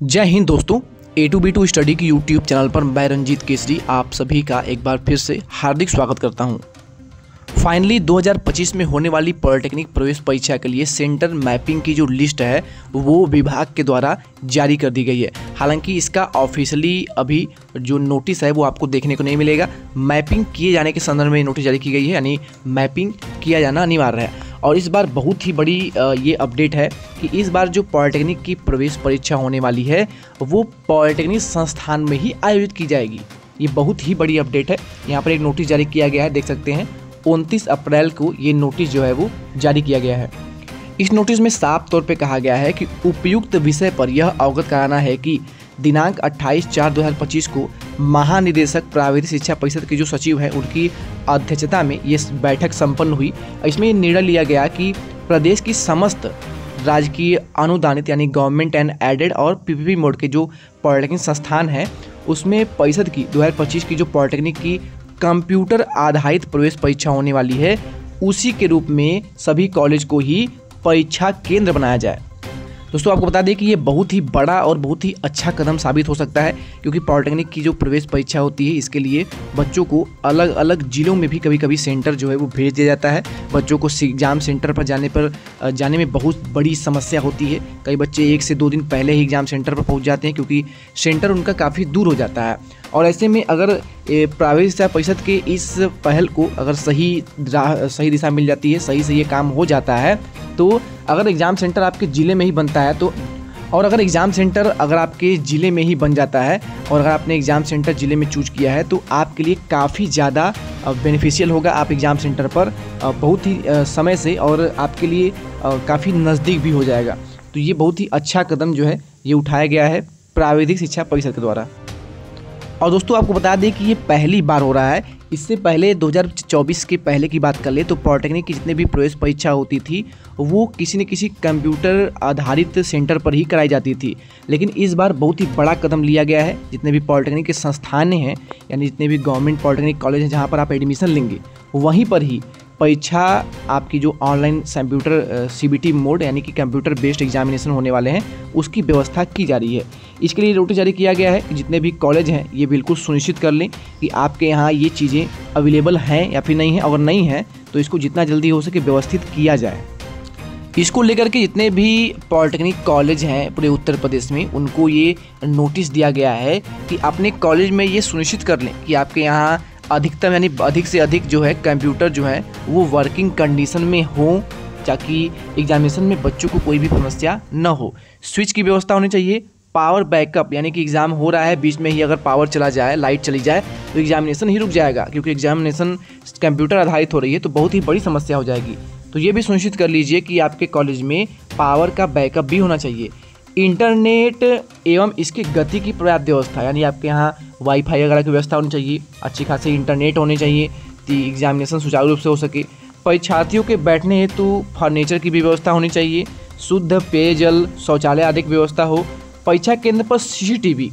जय हिंद दोस्तों, A2B2 study की यूट्यूब चैनल पर मैं रंजीत केसरी आप सभी का एक बार फिर से हार्दिक स्वागत करता हूं। फाइनली 2025 में होने वाली पॉलिटेक्निक प्रवेश परीक्षा के लिए सेंटर मैपिंग की जो लिस्ट है वो विभाग के द्वारा जारी कर दी गई है। हालांकि इसका ऑफिशियली अभी जो नोटिस है वो आपको देखने को नहीं मिलेगा। मैपिंग किए जाने के संदर्भ में नोटिस जारी की गई है, यानी मैपिंग किया जाना अनिवार्य है। और इस बार बहुत ही बड़ी ये अपडेट है कि इस बार जो पॉलिटेक्निक की प्रवेश परीक्षा होने वाली है वो पॉलिटेक्निक संस्थान में ही आयोजित की जाएगी। ये बहुत ही बड़ी अपडेट है। यहाँ पर एक नोटिस जारी किया गया है, देख सकते हैं 29 अप्रैल को ये नोटिस जो है वो जारी किया गया है। इस नोटिस में साफ तौर पे कहा गया है कि उपयुक्त विषय पर यह अवगत कराना है कि दिनांक 28/4/2025 को महानिदेशक प्राविधिक शिक्षा परिषद के जो सचिव हैं उनकी अध्यक्षता में ये बैठक संपन्न हुई। इसमें निर्णय लिया गया कि प्रदेश की समस्त राजकीय अनुदानित यानी गवर्नमेंट एंड एडेड और पीपीपी मोड के जो पॉलिटेक्निक संस्थान हैं उसमें परिषद की 2025 की जो पॉलिटेक्निक की कंप्यूटर आधारित प्रवेश परीक्षा होने वाली है उसी के रूप में सभी कॉलेज को ही परीक्षा केंद्र बनाया जाए। दोस्तों आपको बता दें कि ये बहुत ही बड़ा और बहुत ही अच्छा कदम साबित हो सकता है, क्योंकि पॉलिटेक्निक की जो प्रवेश परीक्षा होती है इसके लिए बच्चों को अलग अलग जिलों में भी कभी कभी सेंटर जो है वो भेज दिया जाता है। बच्चों को एग्ज़ाम सेंटर पर जाने में बहुत बड़ी समस्या होती है। कई बच्चे 1 से 2 दिन पहले ही एग्ज़ाम सेंटर पर पहुँच जाते हैं क्योंकि सेंटर उनका काफ़ी दूर हो जाता है। और ऐसे में अगर प्राविधिक शिक्षा परिषद के इस पहल को अगर सही दिशा मिल जाती है, सही से ये काम हो जाता है, तो अगर एग्ज़ाम सेंटर आपके ज़िले में ही बनता है अगर एग्ज़ाम सेंटर अगर आपके ज़िले में ही बन जाता है और अगर आपने एग्ज़ाम सेंटर ज़िले में चूज किया है तो आपके लिए काफ़ी ज़्यादा बेनिफिशियल होगा। आप एग्ज़ाम सेंटर पर बहुत ही समय से और आपके लिए काफ़ी नज़दीक भी हो जाएगा। तो ये बहुत ही अच्छा कदम जो है ये उठाया गया है प्राविधिक शिक्षा परिषद के द्वारा। और दोस्तों आपको बता दें कि ये पहली बार हो रहा है। इससे पहले 2024 के पहले की बात कर ले तो पॉलिटेक्निक की जितने भी प्रवेश परीक्षा होती थी वो किसी न किसी कंप्यूटर आधारित सेंटर पर ही कराई जाती थी, लेकिन इस बार बहुत ही बड़ा कदम लिया गया है। जितने भी पॉलिटेक्निक के संस्थान हैं यानी जितने भी गवर्नमेंट पॉलिटेक्निक कॉलेज हैं जहाँ पर आप एडमिशन लेंगे वहीं पर ही परीक्षा आपकी जो ऑनलाइन कंप्यूटर CBT मोड यानी कि कंप्यूटर बेस्ड एग्जामिनेशन होने वाले हैं उसकी व्यवस्था की जा रही है। इसके लिए नोटिस जारी किया गया है कि जितने भी कॉलेज हैं ये बिल्कुल सुनिश्चित कर लें कि आपके यहाँ ये चीज़ें अवेलेबल हैं या फिर नहीं है। अगर नहीं है तो इसको जितना जल्दी हो सके व्यवस्थित किया जाए। इसको लेकर के जितने भी पॉलिटेक्निक कॉलेज हैं पूरे उत्तर प्रदेश में उनको ये नोटिस दिया गया है कि अपने कॉलेज में ये सुनिश्चित कर लें कि आपके यहाँ अधिकतम यानी अधिक से अधिक जो है कंप्यूटर जो है वो वर्किंग कंडीशन में हो, ताकि एग्जामिनेशन में बच्चों को कोई भी समस्या न हो। स्विच की व्यवस्था होनी चाहिए। पावर बैकअप यानी कि एग्ज़ाम हो रहा है बीच में ही अगर पावर चला जाए, लाइट चली जाए तो एग्जामिनेशन ही रुक जाएगा, क्योंकि एग्जामिनेशन कंप्यूटर आधारित हो रही है तो बहुत ही बड़ी समस्या हो जाएगी। तो ये भी सुनिश्चित कर लीजिए कि आपके कॉलेज में पावर का बैकअप भी होना चाहिए। इंटरनेट एवं इसकी गति की पर्याप्त व्यवस्था यानी आपके यहाँ वाईफाई वगैरह की व्यवस्था होनी चाहिए, अच्छी खासी इंटरनेट होने चाहिए कि एग्जामिनेशन सुचारू रूप से हो सके। परीक्षार्थियों के बैठने हेतु फर्नीचर की भी व्यवस्था होनी चाहिए। शुद्ध पेयजल, शौचालय आदि की व्यवस्था हो। परीक्षा केंद्र पर CCTV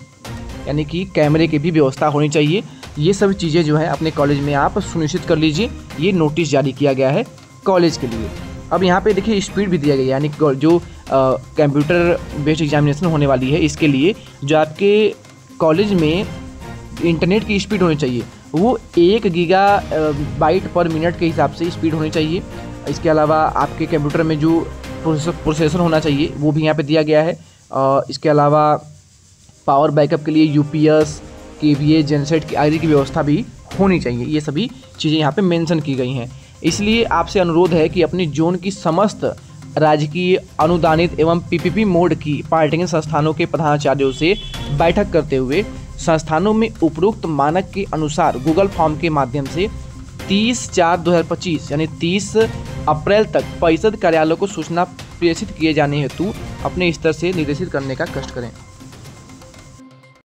यानी कि कैमरे की भी व्यवस्था होनी चाहिए। ये सब चीज़ें जो है अपने कॉलेज में आप सुनिश्चित कर लीजिए। ये नोटिस जारी किया गया है कॉलेज के लिए। अब यहाँ पे देखिए स्पीड भी दिया गया यानी जो कंप्यूटर बेस्ड एग्जामिनेशन होने वाली है इसके लिए जो आपके कॉलेज में इंटरनेट की स्पीड होनी चाहिए वो 1 गीगाबाइट पर मिनट के हिसाब से स्पीड होनी चाहिए। इसके अलावा आपके कंप्यूटर में जो प्रोसेसर होना चाहिए वो भी यहाँ पे दिया गया है। इसके अलावा पावर बैकअप के लिए UPS, KVA, जनसेट आदि की व्यवस्था भी होनी चाहिए। ये सभी चीज़ें यहाँ पे मेंशन की गई हैं। इसलिए आपसे अनुरोध है कि अपनी जोन की समस्त राजकीय अनुदानित एवं PPP मोड की पॉलिटेक्निक संस्थानों के प्रधानाचार्यों से बैठक करते हुए संस्थानों में उपरोक्त मानक के अनुसार गूगल फॉर्म के माध्यम से 30/4/2025 यानी 30 अप्रैल तक परिषद कार्यालयों को सूचना प्रेषित किए जाने हेतु अपने स्तर से निर्देशित करने का कष्ट करें।